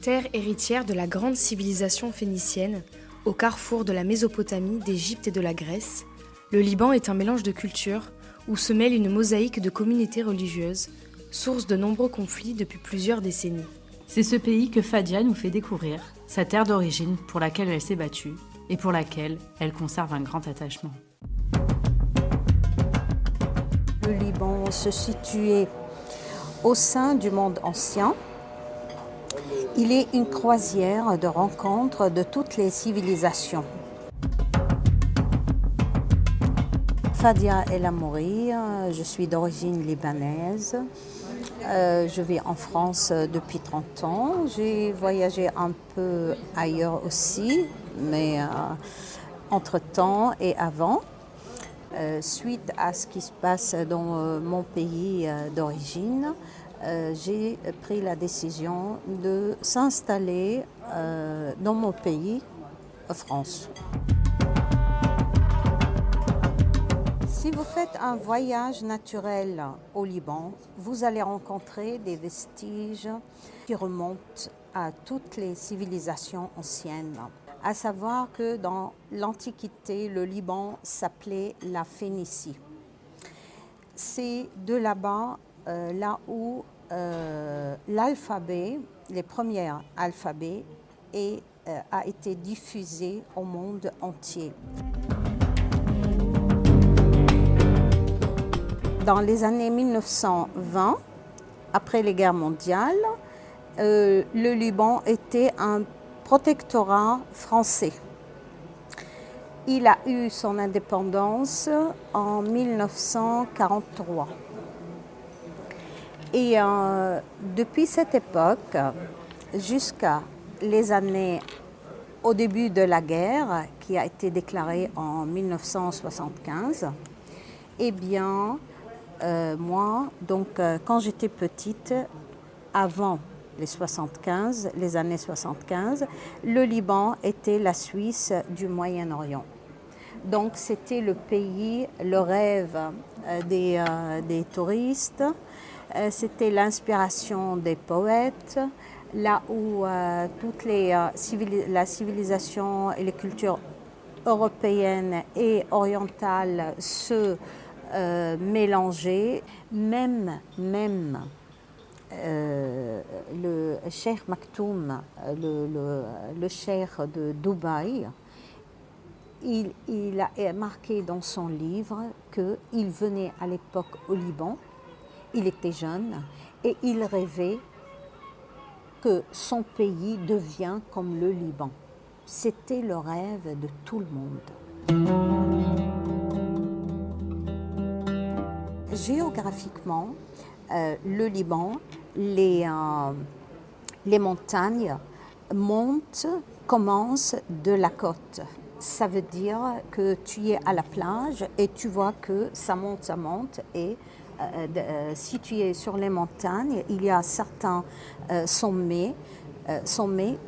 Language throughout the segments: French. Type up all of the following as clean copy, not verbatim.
Terre héritière de la grande civilisation phénicienne, au carrefour de la Mésopotamie, d'Égypte et de la Grèce, le Liban est un mélange de cultures où se mêle une mosaïque de communautés religieuses, source de nombreux conflits depuis plusieurs décennies. C'est ce pays que Fadia nous fait découvrir, sa terre d'origine pour laquelle elle s'est battue et pour laquelle elle conserve un grand attachement. Le Liban se situait au sein du monde ancien. Il est une croisière de rencontres de toutes les civilisations. Fadia El Amouri, je suis d'origine libanaise. Je vis en France depuis 30 ans. J'ai voyagé un peu ailleurs aussi, mais entre-temps et avant. Suite à ce qui se passe dans mon pays d'origine, j'ai pris la décision de s'installer dans mon pays, France. Si vous faites un voyage naturel au Liban, vous allez rencontrer des vestiges qui remontent à toutes les civilisations anciennes. À savoir que dans l'Antiquité, le Liban s'appelait la Phénicie. C'est de là-bas, là où l'alphabet, les premiers alphabets, a été diffusé au monde entier. Dans les années 1920, après les guerres mondiales, le Liban était un protectorat français. Il a eu son indépendance en 1943. Et depuis cette époque, jusqu'à les années au début de la guerre, qui a été déclarée en 1975, eh bien, moi, donc, quand j'étais petite, avant les années 75, le Liban était la Suisse du Moyen-Orient. Donc, c'était le pays, le rêve des touristes, c'était l'inspiration des poètes, là où toute la civilisation et les cultures européennes et orientales se mélanger, même le cheikh Maktoum, le cheikh de Dubaï, il a marqué dans son livre qu'il venait à l'époque au Liban, il était jeune et il rêvait que son pays devienne comme le Liban. C'était le rêve de tout le monde. Géographiquement, le Liban, les montagnes commencent de la côte. Ça veut dire que tu es à la plage et tu vois que ça monte. Et si tu es sur les montagnes, il y a certains sommets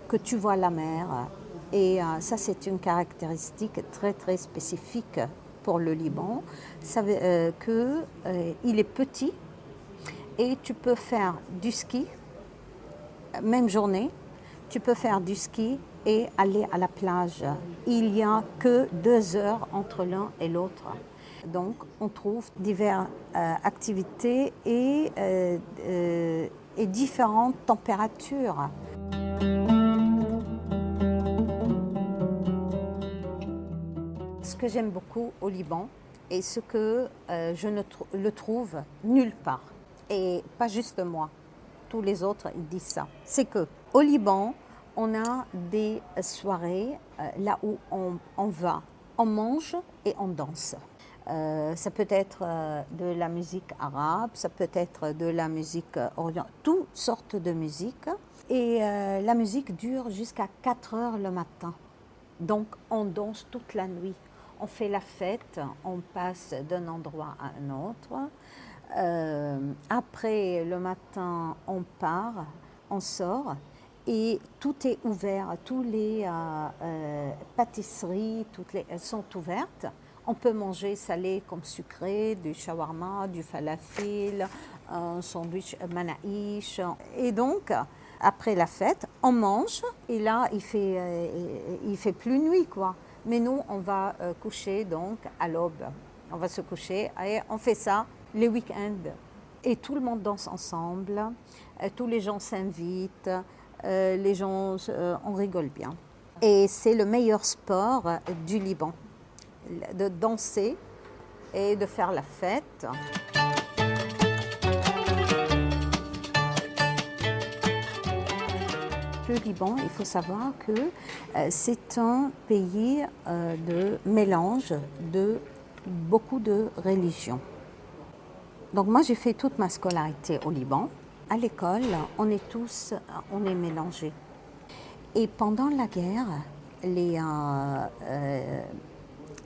que tu vois la mer. Et ça, c'est une caractéristique très, très spécifique pour le Liban. Ça veut qu'il est petit et tu peux faire du ski, même journée, tu peux faire du ski et aller à la plage. Il n'y a que 2 heures entre l'un et l'autre. Donc, on trouve diverses activités et différentes températures. Ce que j'aime beaucoup au Liban et ce que je ne le trouve nulle part, et pas juste moi, tous les autres ils disent ça, c'est qu'au Liban, on a des soirées là où on va, on mange et on danse. Ça peut être de la musique arabe, ça peut être de la musique orientale, toutes sortes de musique. Et la musique dure jusqu'à 4 heures le matin. Donc on danse toute la nuit. On fait la fête, on passe d'un endroit à un autre. Après le matin, on part, on sort. Et tout est ouvert, toutes les pâtisseries, elles sont ouvertes. On peut manger salé comme sucré, du shawarma, du falafel, un sandwich manaïch. Et donc, après la fête, on mange et là il fait plus nuit quoi. Mais nous on va coucher donc à l'aube. On va se coucher et on fait ça les week-ends. Et tout le monde danse ensemble, tous les gens s'invitent, les gens, on rigole bien. Et c'est le meilleur sport du Liban, de danser et de faire la fête. Le Liban, il faut savoir que c'est un pays de mélange de beaucoup de religions. Donc moi, j'ai fait toute ma scolarité au Liban. À l'école, on est mélangés. Et pendant la guerre, les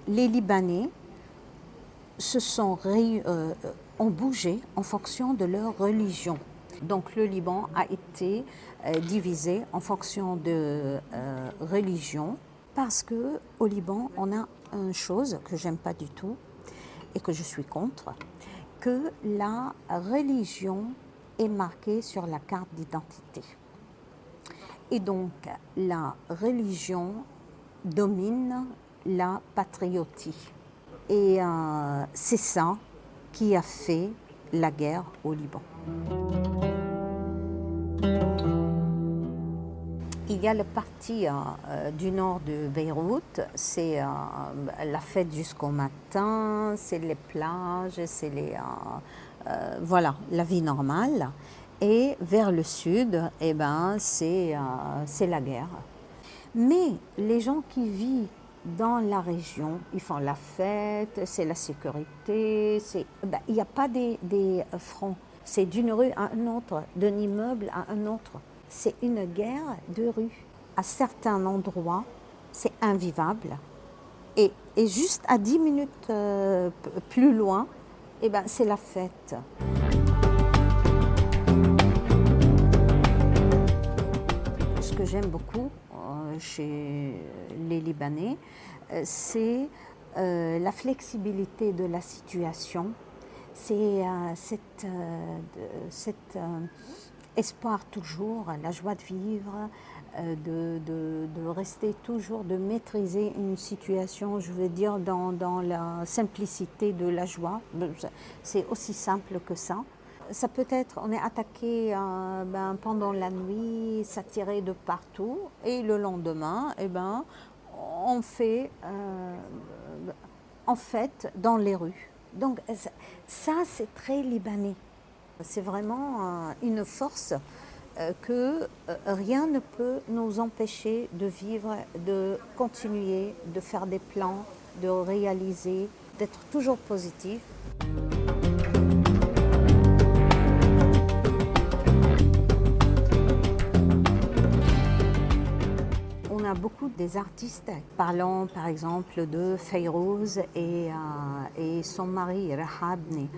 Libanais ont bougé en fonction de leur religion. Donc le Liban a été divisé en fonction de religion parce qu'au Liban, on a une chose que j'aime pas du tout et que je suis contre, que la religion est marquée sur la carte d'identité. Et donc, la religion domine la patriotie. Et c'est ça qui a fait la guerre au Liban. Il y a le parti du nord de Beyrouth, c'est la fête jusqu'au matin, c'est les plages, c'est voilà, la vie normale. Et vers le sud, eh ben, c'est la guerre. Mais les gens qui vivent dans la région, ils font la fête, c'est la sécurité, il n'y a pas des fronts. C'est d'une rue à une autre, d'un immeuble à un autre. C'est une guerre de rue. À certains endroits, c'est invivable. Et juste à 10 minutes plus loin, eh ben, c'est la fête. Ce que j'aime beaucoup chez les Libanais, c'est la flexibilité de la situation. C'est cet espoir toujours, la joie de vivre, de rester toujours, de maîtriser une situation, je veux dire, dans la simplicité de la joie. C'est aussi simple que ça. Ça peut être, on est attaqué pendant la nuit, ça tirait de partout, et le lendemain, on fait en fête dans les rues. Donc ça, c'est très libanais. C'est vraiment une force que rien ne peut nous empêcher de vivre, de continuer, de faire des plans, de réaliser, d'être toujours positif. On a beaucoup des artistes parlant par exemple de Fayrouz et son mari Rahabni.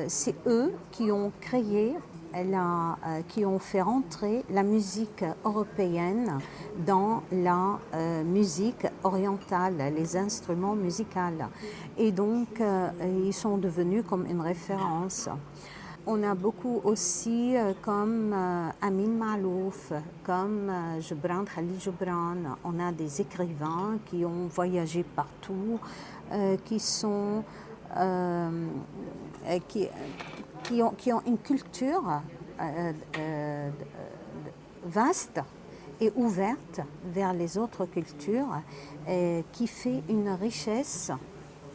C'est eux qui ont créé, qui ont fait rentrer la musique européenne dans la musique orientale, les instruments musicaux. Et donc, ils sont devenus comme une référence. On a beaucoup aussi comme Amin Malouf, comme Khalil Gibran. On a des écrivains qui ont voyagé partout, qui ont une culture vaste et ouverte vers les autres cultures, qui fait une richesse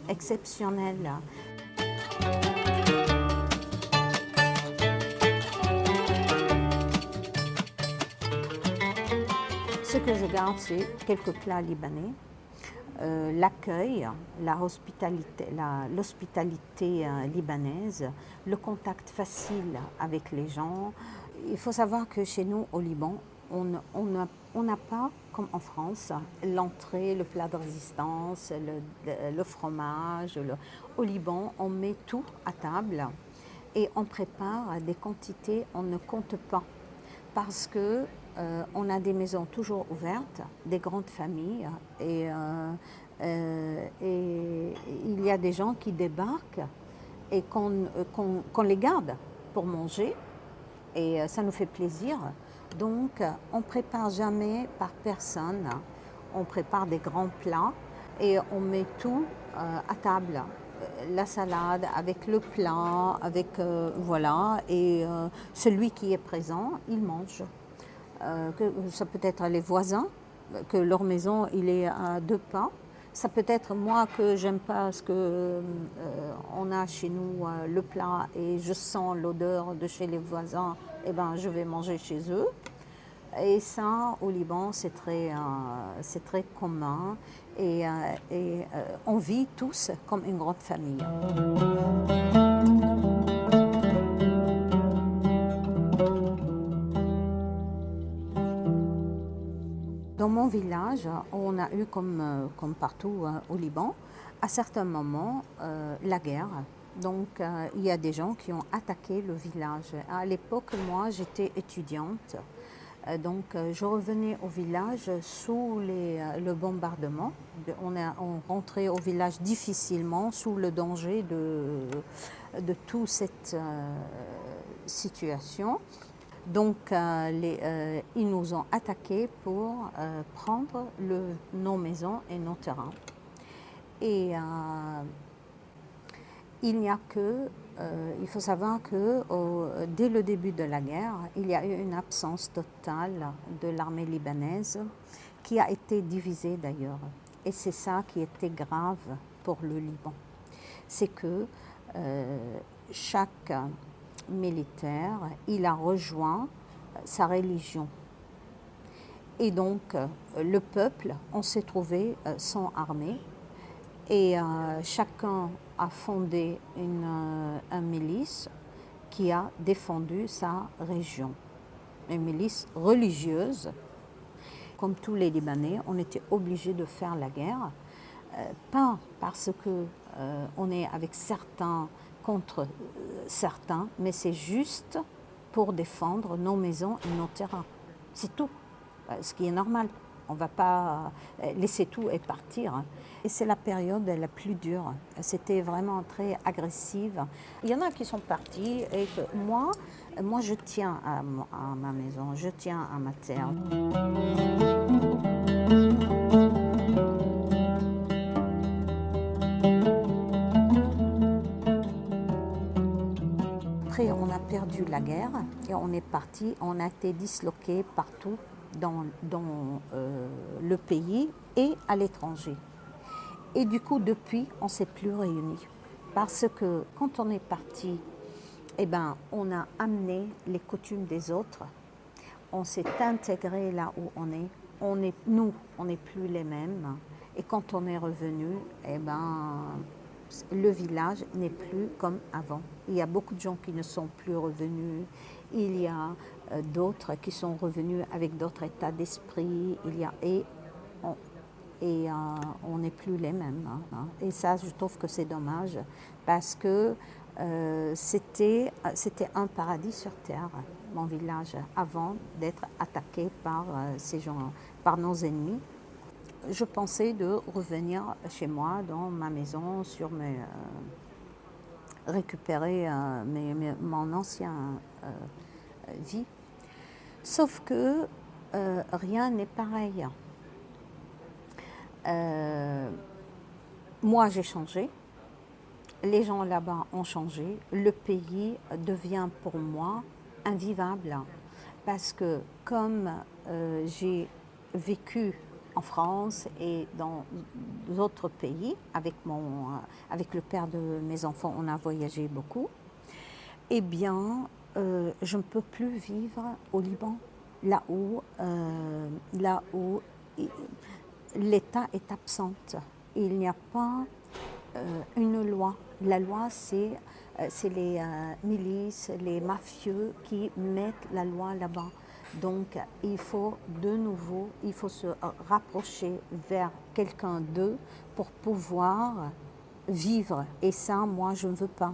exceptionnelle. Ce que je garde, c'est quelques plats libanais, l'accueil, l'hospitalité libanaise, le contact facile avec les gens. Il faut savoir que chez nous, au Liban, on n'a pas, comme en France, l'entrée, le plat de résistance, le fromage. Au Liban, on met tout à table et on prépare des quantités, on ne compte pas. Parce que on a des maisons toujours ouvertes, des grandes familles, et il y a des gens qui débarquent et qu'on les garde pour manger, et ça nous fait plaisir. Donc, on ne prépare jamais par personne. On prépare des grands plats et on met tout à table. La salade avec le plat, avec voilà, et celui qui est présent, il mange. Ça peut être les voisins, que leur maison il est à 2 pas. Ça peut être moi que j'aime pas ce que on a chez nous le plat et je sens l'odeur de chez les voisins, et ben je vais manger chez eux. Et ça, au Liban, c'est très commun et on vit tous comme une grande famille. Dans mon village, on a eu, comme partout au Liban, à certains moments, la guerre. Donc, il y a des gens qui ont attaqué le village. À l'époque, moi, j'étais étudiante. Donc, je revenais au village sous le bombardement. On rentrait au village difficilement, sous le danger de toute cette situation. Donc, ils nous ont attaqués pour prendre nos maisons et nos terrains. Et il faut savoir que dès le début de la guerre, il y a eu une absence totale de l'armée libanaise qui a été divisée d'ailleurs. Et c'est ça qui était grave pour le Liban. C'est que chaque militaire, il a rejoint sa religion. Et donc, le peuple, on s'est trouvé sans armée. Et chacun a fondé une milice qui a défendu sa région. Une milice religieuse. Comme tous les Libanais, on était obligés de faire la guerre. Pas parce qu'on est avec certains contre certains, mais c'est juste pour défendre nos maisons et nos terrains. C'est tout, ce qui est normal. On ne va pas laisser tout et partir. Et c'est la période la plus dure. C'était vraiment très agressive. Il y en a qui sont partis et que moi je tiens à ma maison, je tiens à ma terre. Après, on a perdu la guerre et on est parti, on a été disloqués partout dans le pays et à l'étranger. Et du coup, depuis, on ne s'est plus réunis. Parce que quand on est parti, eh ben, on a amené les coutumes des autres. On s'est intégré là où on est. Nous, on n'est plus les mêmes. Et quand on est revenu, eh ben, le village n'est plus comme avant. Il y a beaucoup de gens qui ne sont plus revenus. Il y a d'autres qui sont revenus avec d'autres états d'esprit. On n'est plus les mêmes. Hein. Et ça, je trouve que c'est dommage parce que c'était un paradis sur terre, mon village, avant d'être attaqué par ces gens, par nos ennemis. Je pensais de revenir chez moi, dans ma maison, récupérer mon ancienne vie. Sauf que rien n'est pareil. Moi, j'ai changé. Les gens là-bas ont changé. Le pays devient pour moi invivable. Parce que comme j'ai vécu en France et dans d'autres pays, avec le père de mes enfants, on a voyagé beaucoup, eh bien, je ne peux plus vivre au Liban, là où l'État est absent. Il n'y a pas une loi. La loi, c'est les milices, les mafieux qui mettent la loi là-bas. Donc, il faut se rapprocher vers quelqu'un d'eux pour pouvoir vivre. Et ça, moi, je ne veux pas.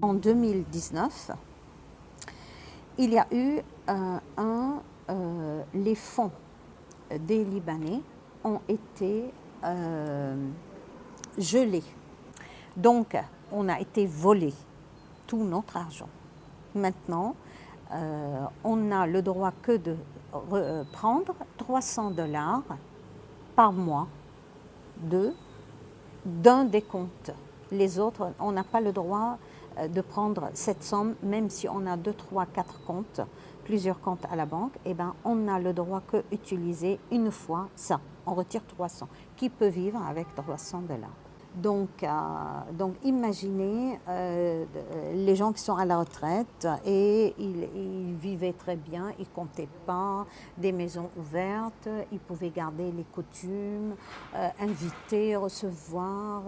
En 2019, il y a eu les fonds des Libanais ont été gelé. Donc, on a été volé tout notre argent. Maintenant, on n'a le droit que de prendre $300 par mois d'un des comptes. Les autres, on n'a pas le droit de prendre cette somme, même si on a 2, 3, 4 comptes, plusieurs comptes à la banque, eh ben, on n'a le droit que utiliser une fois ça. On retire 300. Qui peut vivre avec $300? Donc imaginez les gens qui sont à la retraite et ils vivaient très bien, ils ne comptaient pas, des maisons ouvertes, ils pouvaient garder les coutumes, inviter, recevoir,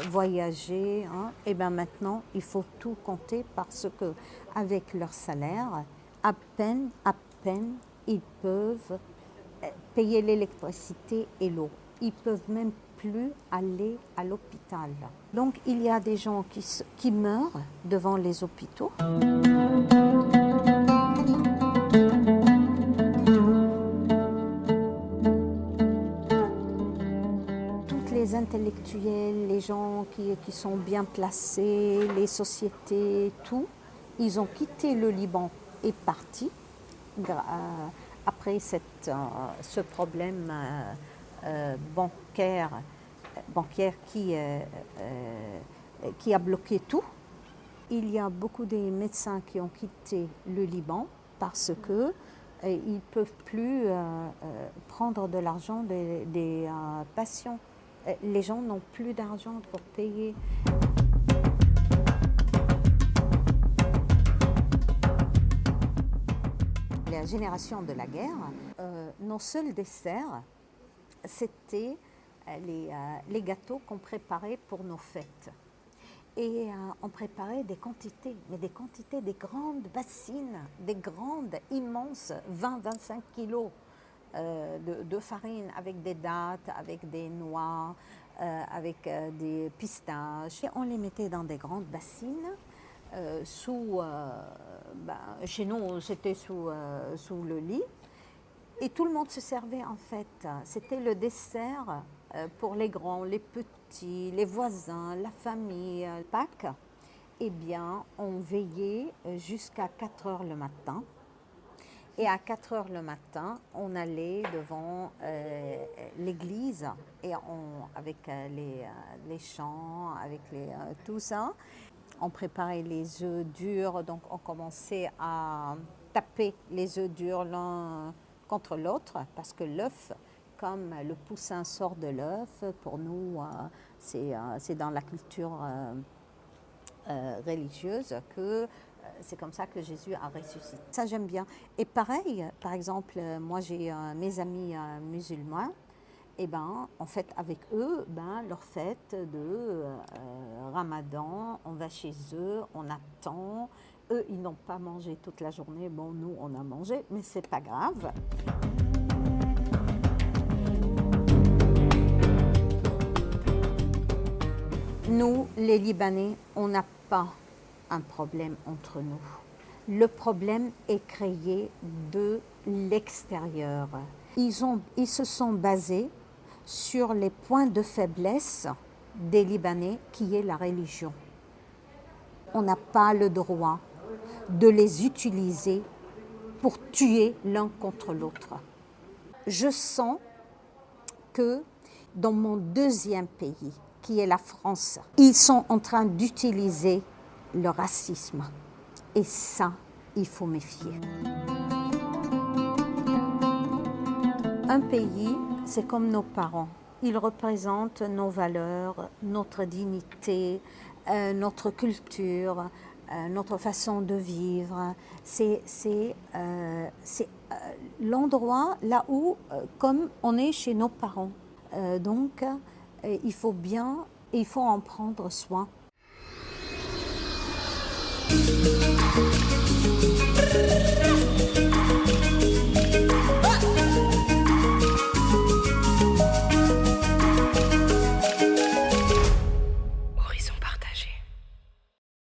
voyager. Hein. Et bien maintenant, il faut tout compter parce qu'avec leur salaire, à peine, ils peuvent payer l'électricité et l'eau. Ils peuvent même plus aller à l'hôpital. Donc il y a des gens qui meurent devant les hôpitaux. Toutes les intellectuels, les gens qui sont bien placés, les sociétés, tout, ils ont quitté le Liban et parti après ce problème bancaire qui a bloqué tout. Il y a beaucoup de médecins qui ont quitté le Liban parce que ils ne peuvent plus prendre de l'argent des patients. Les gens n'ont plus d'argent pour payer. La génération de la guerre, nos seuls desserts, c'était les gâteaux qu'on préparait pour nos fêtes. Et on préparait des quantités, mais des quantités, des grandes bassines, des grandes, immenses, 20-25 kilos de farine avec des dattes, avec des noix, avec des pistaches. Et on les mettait dans des grandes bassines. Chez nous, c'était sous le lit. Et tout le monde se servait en fait. C'était le dessert pour les grands, les petits, les voisins, la famille. Pâques, eh bien, on veillait jusqu'à 4 heures le matin. Et à 4 heures le matin, on allait devant l'église et avec les chants, avec tout ça. On préparait les œufs durs, donc on commençait à taper les œufs durs l'un contre l'autre, parce que l'œuf, comme le poussin sort de l'œuf, pour nous, c'est dans la culture religieuse que c'est comme ça que Jésus a ressuscité. Ça, j'aime bien. Et pareil, par exemple, moi j'ai mes amis musulmans, et ben, en fait, avec eux, leur fête de Ramadan, on va chez eux, on attend. Eux, ils n'ont pas mangé toute la journée. Bon, nous, on a mangé, mais c'est pas grave. Nous, les Libanais, on n'a pas un problème entre nous. Le problème est créé de l'extérieur. Ils se sont basés sur les points de faiblesse des Libanais, qui est la religion. On n'a pas le droit de les utiliser pour tuer l'un contre l'autre. Je sens que dans mon deuxième pays, qui est la France, ils sont en train d'utiliser le racisme. Et ça, il faut méfier. Un pays, c'est comme nos parents. Ils représentent nos valeurs, notre dignité, notre culture, notre façon de vivre. C'est l'endroit là où, comme on est chez nos parents. Donc, il faut en prendre soin.